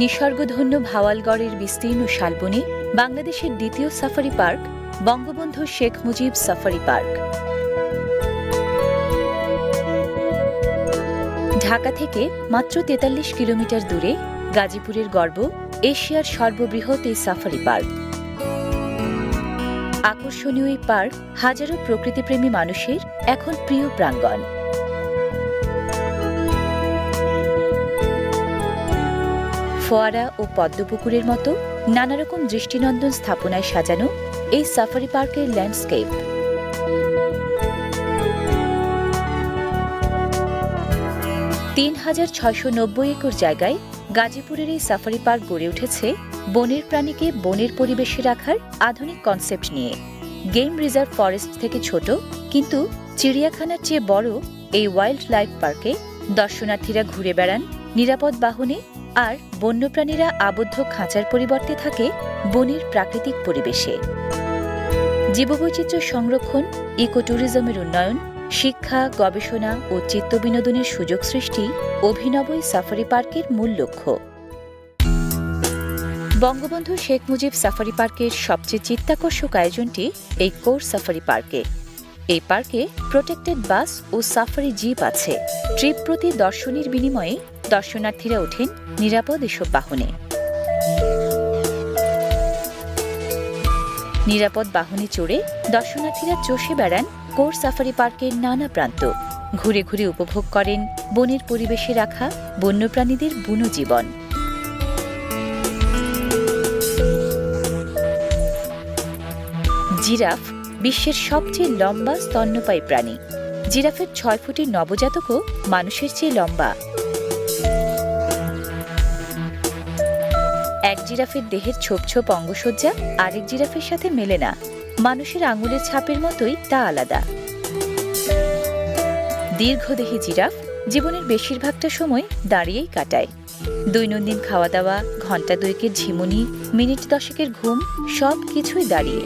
নিসর্গধন্য ভাওয়ালগড়ের বিস্তীর্ণ শালবনে বাংলাদেশের দ্বিতীয় safari park Bangabandhu Sheikh Mujib safari park. Dhaka থেকে মাত্র ৪৩ কিলোমিটার দূরে গাজীপুরের গর্ব এশিয়ার সর্ববৃহৎ এই সাফারি পার্ক। আকর্ষণীয় এই পার্ক হাজারো প্রকৃতিপ্রেমী মানুষের এখন প্রিয় প্রাঙ্গণ। ফোয়ারা ও পদ্মপুকুরের মতো নানারকম দৃষ্টিনন্দন স্থাপনায় সাজানো এই সাফারি পার্কের ল্যান্ডস্কেপ। (৩,৬৯০ একর জায়গায় গাজীপুরের এই সাফারি পার্ক গড়ে উঠেছে বনের প্রাণীকে বনের পরিবেশে রাখার আধুনিক কনসেপ্ট নিয়ে। গেম রিজার্ভ ফরেস্ট থেকে ছোট কিন্তু চিড়িয়াখানার চেয়ে বড় এই ওয়াইল্ড লাইফ পার্কে দর্শনার্থীরা ঘুরে বেড়ান নিরাপদ বাহনে, আর বন্যপ্রাণীরা আবদ্ধ খাঁচার পরিবর্তে থাকে বনের প্রাকৃতিক পরিবেশে। জীববৈচিত্র্য সংরক্ষণ, ইকো ট্যুরিজমের উন্নয়ন, শিক্ষা, গবেষণা ও চিত্তবিনোদনের সুযোগ সৃষ্টি অভিনব এই সাফারি পার্কের মূল লক্ষ্য। বঙ্গবন্ধু শেখ মুজিব সাফারি পার্কের সবচেয়ে চিত্তাকর্ষক আয়োজনটি এই কোর সাফারি পার্কে। এই পার্কে প্রোটেক্টেড বাস ও সাফারি জিপ আছে। ট্রিপ প্রতি দর্শনীর বিনিময়ে দর্শনার্থীরা ওঠেন নিরাপদ এসব বাহনে। নিরাপদ বাহনে চড়ে দর্শনার্থীরা চষে বেড়ান কোর সাফারি পার্কের নানা প্রান্ত, ঘুরে ঘুরে উপভোগ করেন বনের পরিবেশে রাখা বন্যপ্রাণীদের বুনো জীবন। জিরাফ বিশ্বের সবচেয়ে লম্বা স্তন্যপায়ী প্রাণী। জিরাফের ৬ ফুটের নবজাতকও মানুষের চেয়ে লম্বা। এক জিরাফের দেহের ছোপ ছোপ অঙ্গসজ্জা আরেক জিরাফের সাথে মেলে না। মানুষের আঙুলের ছাপের মতোই তা আলাদা। দীর্ঘদেহী জিরাফ জীবনের বেশিরভাগটা সময় দাঁড়িয়েই কাটায়। দৈনন্দিন খাওয়া দাওয়া, ঘণ্টা দুয়েকের ঝিমুনি, মিনিট ১০ ঘুম, সব কিছুই দাঁড়িয়ে।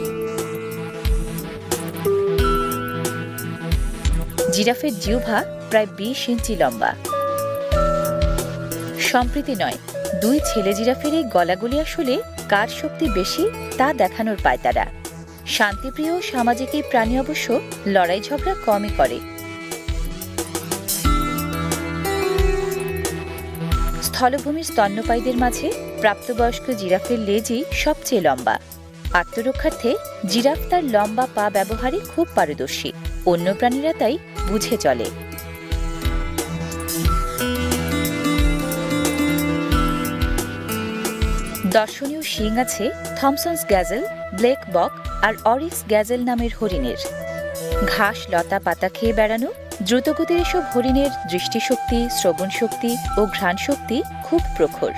জিরাফের জিহ্বা প্রায় ২০ ইঞ্চি লম্বা। সম্প্রীতি নয়, ২ ছেলে জিরাফের এই গলাগলি আসলে কার শক্তি বেশি তা দেখানোর পায়তারা। শান্তিপ্রিয় সামাজিক এই প্রাণী অবশ্য লড়াই ঝগড়া কমই করে। স্থলভূমির স্তন্যপায়ীদের মাঝে প্রাপ্তবয়স্ক জিরাফের লেজই সবচেয়ে লম্বা। আত্মরক্ষার্থে জিরাফ তার লম্বা পা ব্যবহারে খুব পারদর্শী। অন্য প্রাণীরা তাই বুঝে চলে। দর্শনীয় শিং আছে থমসন্স গ্যাজেল, ব্লেক বক আর অরিক্স গ্যাজেল নামের হরিণের। ঘাস লতা পাতা খেয়ে বেড়ানো দ্রুতগতির এসব হরিণের দৃষ্টিশক্তি, শ্রবণশক্তি ও ঘ্রাণশক্তি খুব প্রখর।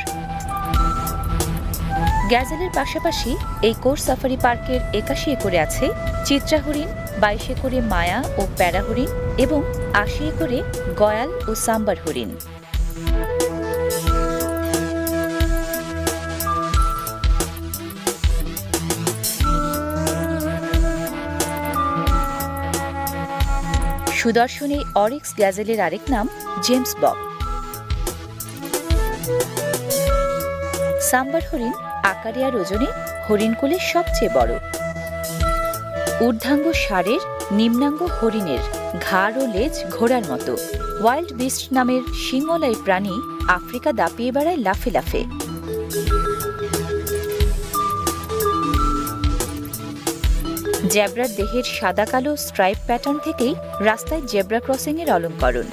গ্যাজেলের পাশাপাশি এই কোর সাফারি পার্কের ৮১ একরে আছে চিত্রা হরিণ, ২২ একরে মায়া ও প্যারা হরিণ এবং ৮০ একরে গয়াল ও সাম্বার হরিণ। সুদর্শন এই অরিক্স গ্যাজেলের আরেক নাম জেমস বক। সাম্বার হরিণ আকারে আর ওজনে হরিণকুলের সবচেয়ে বড়। ঊর্ধ্বাঙ্গ ষাঁড়ের, নিম্নাঙ্গ হরিণের, ঘাড় ও লেজ ঘোড়ার মতো। ওয়াইল্ড বিস্ট নামের শিংওয়ালা এই প্রাণী আফ্রিকা দাপিয়ে বেড়ায় লাফে লাফে। জেব্রার দেহের সাদা কালো স্ট্রাইপ প্যাটার্ন থেকেই রাস্তায় জেব্রা ক্রসিংয়ের অলঙ্করণ।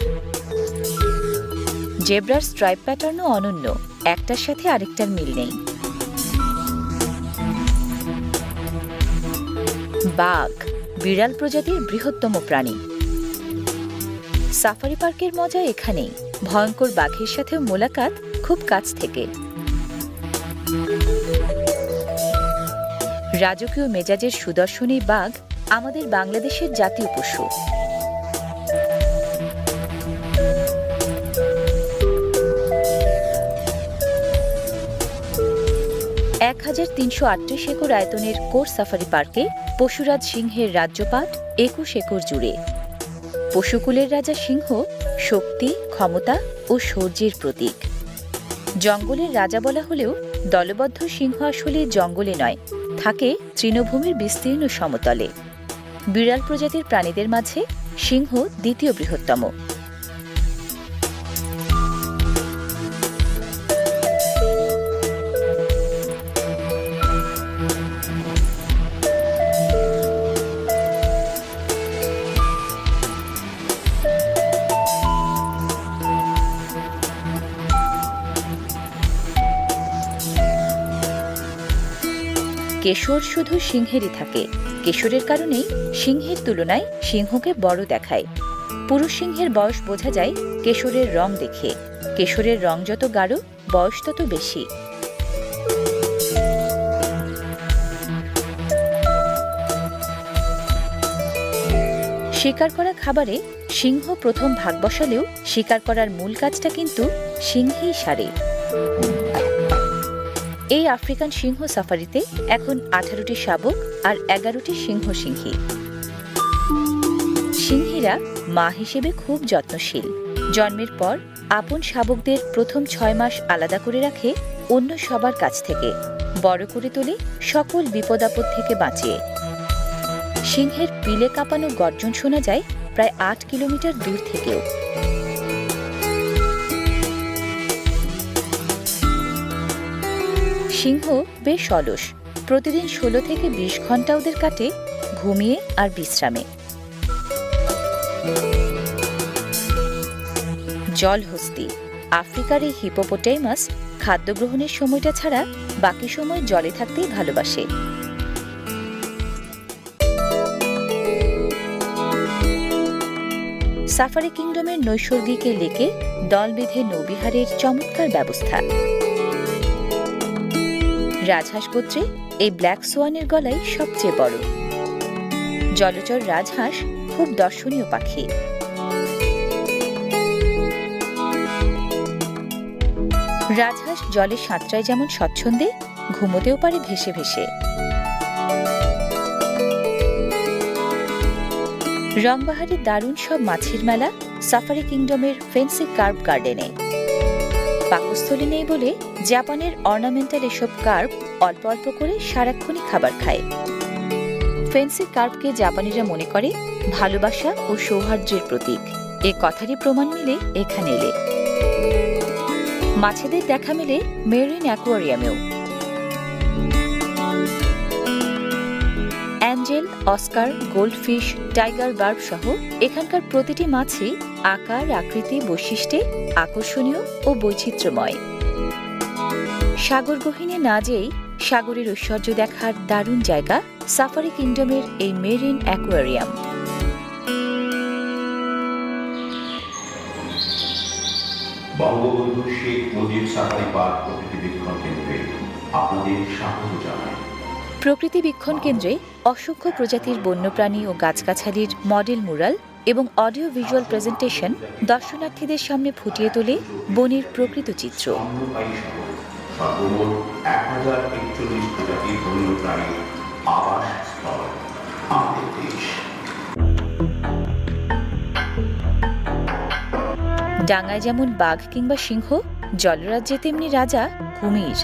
জেব্রার স্ট্রাইপ প্যাটার্নও অনন্য, একটার সাথে আরেকটার মিল নেই। বাঘ বিড়াল প্রজাতির বৃহত্তম প্রাণী। সাফারি পার্কের মজা এখানেই। ভয়ঙ্কর বাঘের সাথেও মোলাকাত খুব কাছ থেকে। রাজকীয় মেজাজের সুদর্শন এই বাঘ আমাদের বাংলাদেশের জাতীয় পশু। (১,৩৩৮ একর আয়তনের কোর সাফারি পার্কে পশুরাজ সিংহের রাজ্যপাট ২১ একর জুড়ে। পশুকুলের রাজা সিংহ শক্তি, ক্ষমতা ও শৌর্যের প্রতীক। জঙ্গলের রাজা বলা হলেও দলবদ্ধ সিংহ আসলে জঙ্গলে নয়, থাকে তৃণভূমির বিস্তীর্ণ সমতলে। বিড়াল প্রজাতির প্রাণীদের মাঝে সিংহ দ্বিতীয় বৃহত্তম। কেশর শুধু সিংহেরই থাকে। কেশরের কারণেই সিংহের তুলনায় সিংহকে বড় দেখায়। পুরুষ সিংহের বয়স বোঝা যায় কেশরের রং দেখে। কেশরের রং যত গাঢ়, বয়স তত বেশি। শিকার করা খাবারে সিংহ প্রথম ভাগ বসালেও শিকার করার মূল কাজটা কিন্তু সিংহেই সারে। এই আফ্রিকান সিংহ সাফারিতে এখন 18টি শাবক আর 11টি সিংহী। সিংহীরা মা হিসেবে খুব যত্নশীল। জন্মের পর আপন শাবকদের প্রথম 6 মাস আলাদা করে রাখে অন্য সবার কাছ থেকে, বড় করে তোলে সকল বিপদ আপদ থেকে বাঁচিয়ে। সিংহের পিলে কাঁপানো গর্জন শোনা যায় প্রায় 8 কিলোমিটার দূর থেকেও। সিংহ বেশ অলস। প্রতিদিন 16 থেকে 20 ঘন্টা ওদের কাটে ঘুমিয়ে আর বিশ্রামে। জলহস্তি। আফ্রিকার এই হিপোপোটেমাস খাদ্য গ্রহণের সময়টা ছাড়া বাকি সময় জলে থাকতেই ভালোবাসে। সাফারি কিংডমের নৈসর্গিক এই লেকে দল বেঁধে নৌবিহারের চমৎকার ব্যবস্থা। রাজহাঁস গোত্রে এই ব্ল্যাক সোয়ানের গলায় সবচেয়ে বড়। জলচর রাজহাঁস খুব দর্শনীয় পাখি। রাজহাঁস জলে সাঁতরায় যেমন স্বচ্ছন্দে, ঘুমোতেও পারে ভেসে ভেসে। রংবাহারের দারুণ সব মাছের মেলা সাফারি কিংডমের ফেন্সি কার্প গার্ডেনে। পাকস্থলী নেই বলে জাপানের অর্নামেন্টাল এসব কার্প অল্প অল্প করে সারাক্ষণই খাবার খায়। ফেন্সি কার্পকে জাপানিরা মনে করে ভালোবাসা ও সৌহার্দ্যের প্রতীক। এ কথারই প্রমাণ মিলে এখানে এলে। মাছেদের দেখা মেলে মেরিন অ্যাকোয়ারিয়ামেও। Angel, oscar, goldfish, tiger barb সহ এখানকার প্রতিটি মাছই আকার, আকৃতি, বৈশিষ্ট্যে আকর্ষণীয় ও বৈচিত্র্যময়। সাগর গহীনে না যেয়েই সাগরের ঐশ্বর্য দেখার দারুণ জায়গা সাফারি কিংডমের এই marine aquarium. Bangabandhu Sheikh Mujib safari park প্রকৃতি বীক্ষণ কেন্দ্রে আপনাদের স্বাগত জানাই। প্রকৃতি বীক্ষণ কেন্দ্রে অসংখ্য প্রজাতির বন্যপ্রাণী ও গাছগাছালির মডেল মুরাল এবং অডিও ভিজুয়াল প্রেজেন্টেশন দর্শনার্থীদের সামনে ফুটিয়ে তোলে বনের প্রকৃত চিত্র। সর্বমোট 1041 প্রজাতির বন্যপ্রাণীর আবাসস্থল আমাদের দেশ। ডাঙায় যেমন বাঘ কিংবা সিংহ, জলরাজ্যে তেমনি রাজা কুমির।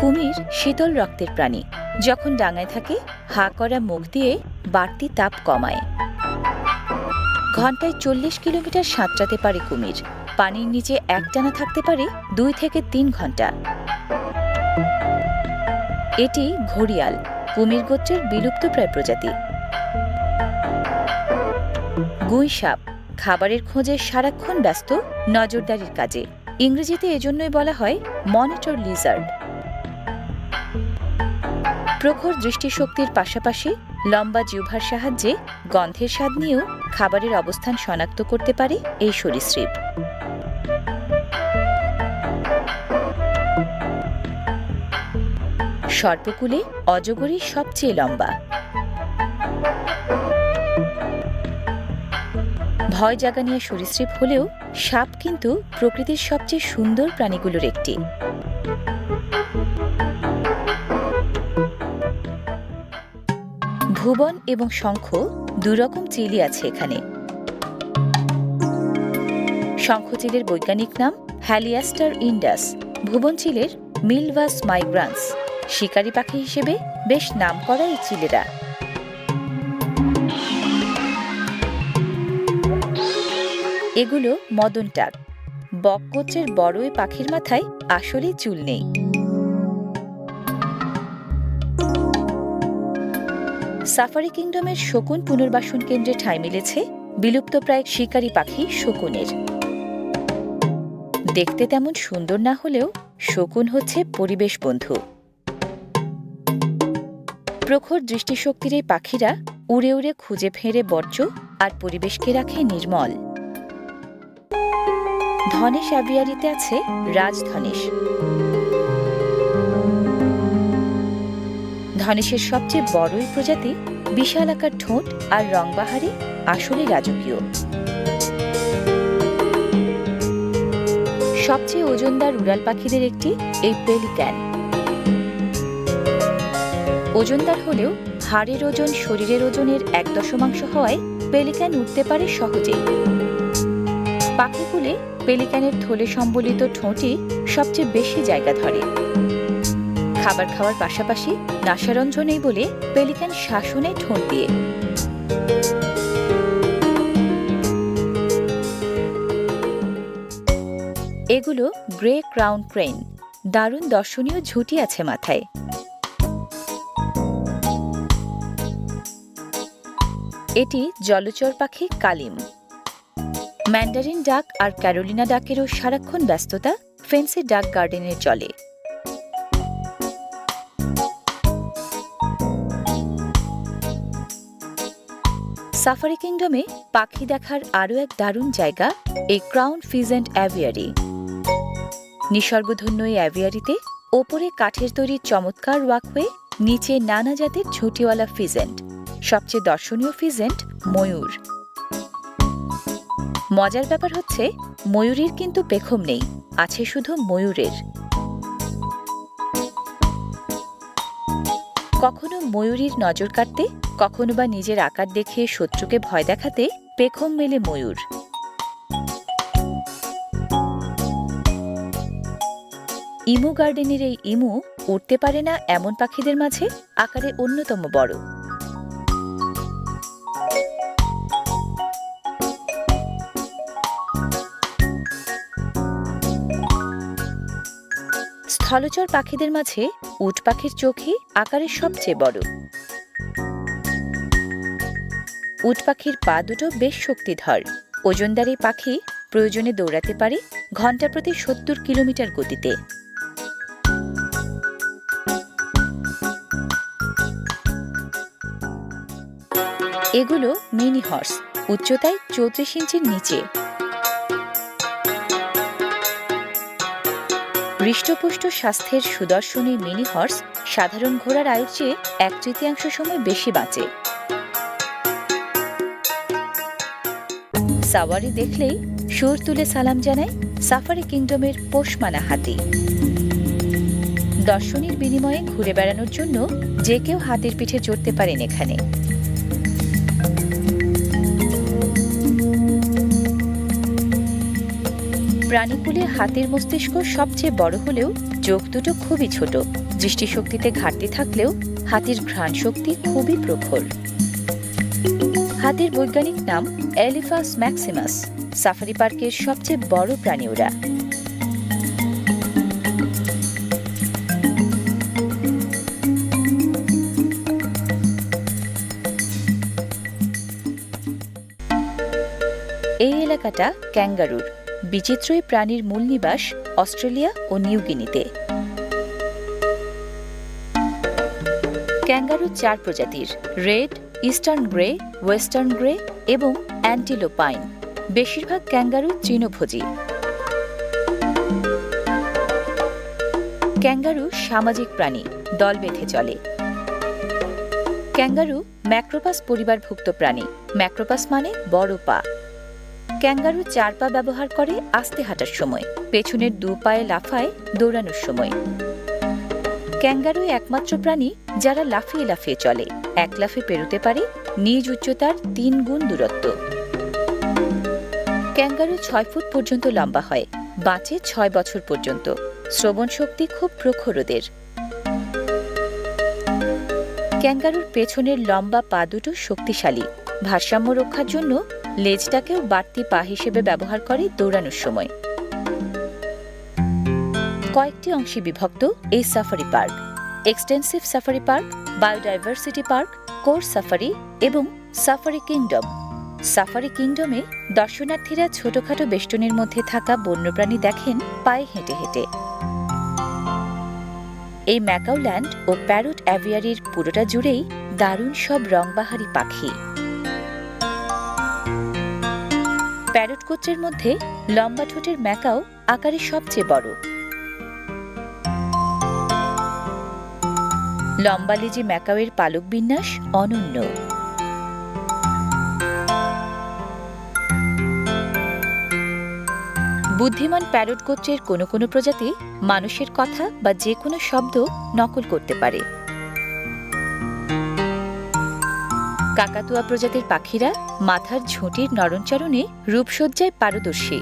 কুমির শীতল রক্তের প্রাণী। যখন ডাঙায় থাকে হা করা মুখ দিয়ে বাড়তি তাপ কমায়। ঘন্টায় 40 কিলোমিটার সাঁতরাতে পারে কুমির। পানির নিচে একটানা থাকতে পারে 2 থেকে 3 ঘন্টা। এটি ঘড়িয়াল, কুমির গোত্রের বিলুপ্তপ্রায় প্রজাতি। গুই সাপ খাবারের খোঁজে সারাক্ষণ ব্যস্ত, নজরদারির কাজে। ইংরেজিতে এজন্যই বলা হয় মনিটর লিজার্ড। প্রখর দৃষ্টিশক্তির পাশাপাশি লম্বা জিহ্বার সাহায্যে গন্ধের স্বাদ নিয়েও খাবারের অবস্থান শনাক্ত করতে পারে এই সরীসৃপ। সর্পকুলে অজগরই সবচেয়ে লম্বা। ভয় জাগানিয়া সরীসৃপ হলেও সাপ কিন্তু প্রকৃতির সবচেয়ে সুন্দর প্রাণীগুলোর একটি। ভুবন এবং শঙ্খ দুরকম চিলি আছে এখানে। শঙ্খচিলের বৈজ্ঞানিক নাম হ্যালিয়াস্টার ইন্ডাস, ভুবনচিলের মিলভাস মাইগ্রান্স। শিকারী পাখি হিসেবে বেশ নামকরা এই চিলেরা। এগুলো মদন টাক। বকগোত্রের বড় এই পাখির মাথায় আসলেই চুল নেই। সাফারি কিংডমের শকুন পুনর্বাসন কেন্দ্রে ঠাঁই মিলেছে বিলুপ্তপ্রায় শিকারী পাখি শকুনের। দেখতে তেমন সুন্দর না হলেও শকুন হচ্ছে পরিবেশ বন্ধু। প্রখর দৃষ্টিশক্তির এই পাখিরা উড়ে উড়ে খুঁজে ফেরে বর্জ্য আর পরিবেশকে রাখে নির্মল। ধনেশ অ্যাভিয়ারিতে আছে রাজধনেশ। ধনেশের সবচেয়ে বড় এই প্রজাতি বিশালাকার ঠোঁট আর রংবাহারে আসলে রাজকীয়। সবচেয়ে ওজনদার উড়াল পাখিদের একটি এই পেলিক্যান। ওজনদার হলেও হাড়ের ওজন শরীরের ওজনের 1/10 হওয়ায় পেলিক্যান উঠতে পারে সহজেই। পাখিকুলে পেলিক্যানের থলে সম্বলিত ঠোঁটই সবচেয়ে বেশি জায়গা ধরে। খাবার খাওয়ার পাশাপাশি নাসারন্ধ্র নেই বলে পেলিক্যান শাসনে ঠোঁট দিয়ে। এগুলো গ্রে ক্রাউন ক্রেন। দারুণ দর্শনীয় ঝুঁটি আছে মাথায়। এটি জলচর পাখি কালিম। ম্যান্ডারিন ডাক আর ক্যারোলিনা ডাকেরও সারাক্ষণ ব্যস্ততা ফেন্সি ডাক গার্ডেনের জলে। সাফারি কিংডমে পাখি দেখার আরও এক দারুণ জায়গা এই ক্রাউন ফিজেন্ট অ্যাভিয়ারি। নিসর্গধন্য এই অ্যাভিয়ারিতে ওপরে কাঠের তৈরি চমৎকার ওয়াকওয়ে, নিচে নানা জাতের ঝুঁটিওয়ালা ফিজেন্ট। সবচেয়ে দর্শনীয় ফিজেন্ট ময়ূর। মজার ব্যাপার হচ্ছে ময়ূরীর কিন্তু পেখম নেই, আছে শুধু ময়ূরের। কখনো ময়ূরীর নজর কাটতে, কখনো বা নিজের আকার দেখিয়ে শত্রুকে ভয় দেখাতে পেখম মেলে ময়ূর। ইমু গার্ডেনের এই ইমু উড়তে পারে না এমন পাখিদের মাঝে আকারে অন্যতম বড়। স্থলচর পাখিদের মাঝে উট পাখির চোখই আকারে সবচেয়ে বড়। উট পাখির পা দুটো বেশ শক্তিধর। ওজনদার এই পাখি প্রয়োজনে দৌড়াতে পারে ঘণ্টা প্রতি 70 কিলোমিটার গতিতে। এগুলো মিনি হর্স, উচ্চতায় 34 ইঞ্চির নিচে। হৃষ্টপুষ্ট স্বাস্থ্যের সুদর্শনী মিনি হর্স সাধারণ ঘোড়ার আয়ুর চেয়ে 1/3 সময় বেশি বাঁচে। সাওয়ারি দেখলেই সুর তুলে সালাম জানায় সাফারি কিংডমের পোষমানা হাতি। দর্শনীর বিনিময়ে ঘুরে বেড়ানোর জন্য যে কেউ হাতির পিঠে চড়তে পারেন এখানে। প্রাণীকুলে হাতির মস্তিষ্ক সবচেয়ে বড় হলেও চোখ দুটো খুবই ছোট। দৃষ্টিশক্তিতে ঘাটতি থাকলেও হাতির ঘ্রাণ শক্তি খুবই প্রখর। হাতির বৈজ্ঞানিক নাম এলিফাস ম্যাক্সিমাস। সাফারি পার্কের সবচেয়ে বড় প্রাণী ওরা। এই এলাকাটা ক্যাঙ্গারুর। বিচিত্র এই প্রাণীর মূল নিবাস অস্ট্রেলিয়া ও নিউগিনিতে। ক্যাঙ্গারু 4 প্রজাতির: red, eastern grey, western grey এবং অ্যান্টিলোপাইন। বেশিরভাগ ক্যাঙ্গারু তৃণভোজী। ক্যাঙ্গারু সামাজিক প্রাণী, দল বেঁধে চলে। ক্যাঙ্গারু ম্যাক্রোপাস পরিবারভুক্ত প্রাণী। ম্যাক্রোপাস মানে বড় পা। ক্যাঙ্গারু 4 পা ব্যবহার করে আস্তে হাঁটার সময়, পেছনের 2 পায়ে লাফায় দৌড়ানোর সময়। ক্যাঙ্গারু একমাত্র প্রাণী যারা লাফিয়ে লাফিয়ে চলে। এক লাফে পেরোতে পারে নিজ উচ্চতার 3 গুণ দূরত্ব। ক্যাঙ্গারু 6 ফুট পর্যন্ত লম্বা হয়, বাঁচে 6 বছর পর্যন্ত। শ্রবণ শক্তি খুব প্রখর ওদের। ক্যাঙ্গারুর পেছনের লম্বা পা দুটো শক্তিশালী। ভারসাম্য রক্ষার জন্য লেজটাকেও বাড়তি পা হিসেবে ব্যবহার করে দৌড়ানোর সময়। কয়েকটি অংশে বিভক্ত এই safari park: extensive safari park, biodiversity park, core safari এবং সাফারি কিংডম। সাফারি কিংডমে দর্শনার্থীরা ছোটখাটো বেষ্টনীর মধ্যে থাকা বন্যপ্রাণী দেখেন পায়ে হেঁটে হেঁটে। এই ম্যাকাওল্যান্ড ও প্যারট অ্যাভিয়ারির পুরোটা জুড়েই দারুণ সব রংবাহারি পাখি। প্যারট গোত্রের মধ্যে লম্বা ঠোঁটের ম্যাকাও আকারে সবচেয়ে বড়। লম্বা লেজে ম্যাকাওয়ের পালক বিন্যাস অনন্য। বুদ্ধিমান প্যারট গোত্রের কোনো কোনো প্রজাতি মানুষের কথা বা যে কোনো শব্দ নকল করতে পারে। কাকাতুয়া প্রজাতির পাখিরা মাথার ঝুঁটির নরণচালনে রূপসজ্জায় পারদর্শী।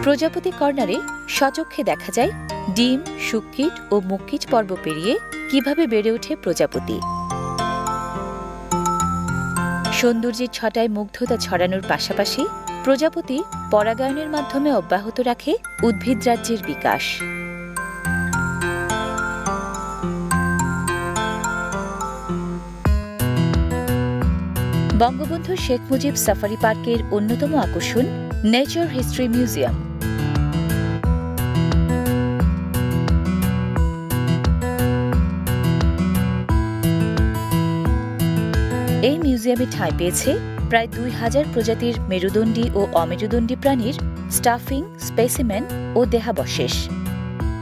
প্রজাপতি কর্নারে সচক্ষে দেখা যায় ডিম, শুককীট ও মুক্কিট পর্ব পেরিয়ে কিভাবে বেড়ে ওঠে প্রজাপতি। সৌন্দর্যের ছটায় মুগ্ধতা ছড়ানোর পাশাপাশি প্রজাপতি পরাগায়নের মাধ্যমে অব্যাহত রাখে উদ্ভিদরাজ্যের বিকাশ। বঙ্গবন্ধু শেখ মুজিব সাফারি পার্কের অন্যতম আকর্ষণ নেচার হিস্ট্রি মিউজিয়াম। এই মিউজিয়ামে ঠাঁই পেয়েছে প্রায় 2000 প্রজাতির মেরুদণ্ডী ও অমেরুদণ্ডী প্রাণীর স্টাফিং, স্পেসিমেন ও দেহাবশেষ।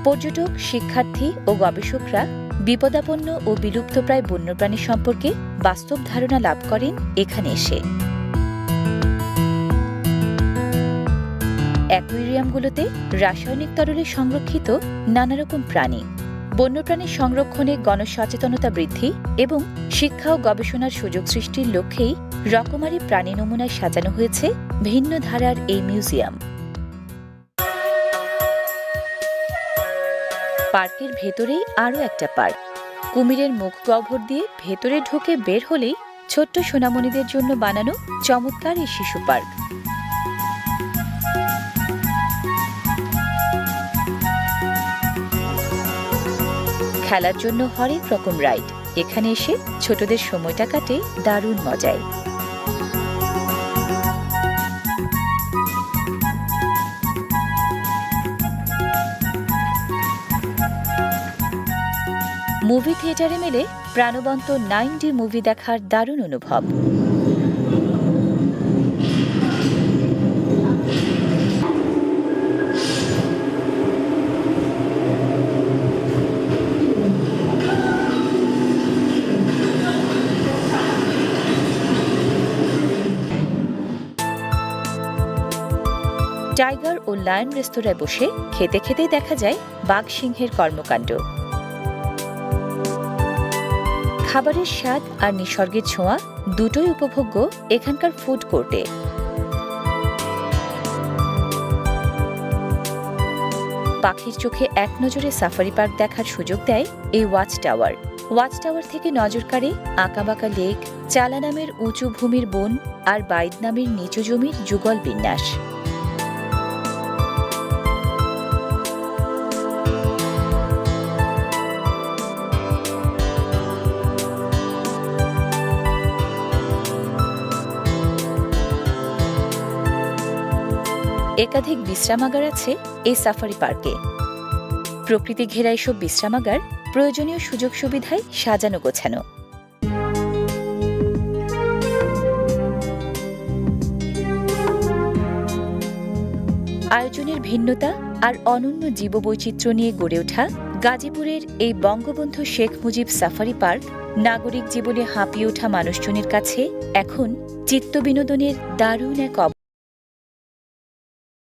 পর্যটক, শিক্ষার্থী ও গবেষকরা বিপদাপন্ন ও বিলুপ্তপ্রায় বন্যপ্রাণী সম্পর্কে বাস্তব ধারণা লাভ করেন এখানে এসে। অ্যাকুয়ারিয়ামগুলোতে রাসায়নিক তরলে সংরক্ষিত নানারকম প্রাণী। বন্যপ্রাণী সংরক্ষণে গণসচেতনতা বৃদ্ধি এবং শিক্ষা ও গবেষণার সুযোগ সৃষ্টির লক্ষ্যেই রকমারি প্রাণী নমুনায় সাজানো হয়েছে ভিন্ন ধারার এই মিউজিয়াম। পার্কের ভেতরেই আরও একটা পার্ক। কুমিরের মুখ গহ্বর দিয়ে ভেতরে ঢুকে বের হলেই ছোট্ট সোনামণিদের জন্য বানানো চমৎকার এই শিশু পার্ক। খেলার জন্য হরেক রকম রাইড। এখানে এসে ছোটদের সময়টা কাটে দারুণ মজায়। মুভি থিয়েটারে মেলে প্রাণবন্ত 9D মুভি দেখার দারুণ অনুভব। টাইগার ও লায়ন রেস্তোরাঁয় বসে খেতে খেতেই দেখা যায় বাঘ সিংহের কর্মকাণ্ড। খাবারের স্বাদ আর নিসর্গের ছোঁয়া দুটোই উপভোগ্য এখানকার ফুড কোর্টে। পাখির চোখে এক নজরে সাফারি পার্ক দেখার সুযোগ দেয় এই ওয়াচ টাওয়ার। ওয়াচ টাওয়ার থেকে নজর কাড়ে আঁকাবাঁকা লেক, চালা নামের উঁচু ভূমির বন আর বাইদ নামের নিচু জমির যুগল বিন্যাস। একাধিক বিশ্রামাগার আছে এই সাফারি পার্কে। প্রকৃতি ঘেরা এসব বিশ্রামাগার প্রয়োজনীয় সুযোগ সুবিধায় সাজানো গোছানো। আয়োজনের ভিন্নতা আর অনন্য জীববৈচিত্র্য নিয়ে গড়ে ওঠা গাজীপুরের এই বঙ্গবন্ধু শেখ মুজিব সাফারি পার্ক নাগরিক জীবনে হাঁপিয়ে ওঠা মানুষজনের কাছে এখন চিত্তবিনোদনের দারুণ এক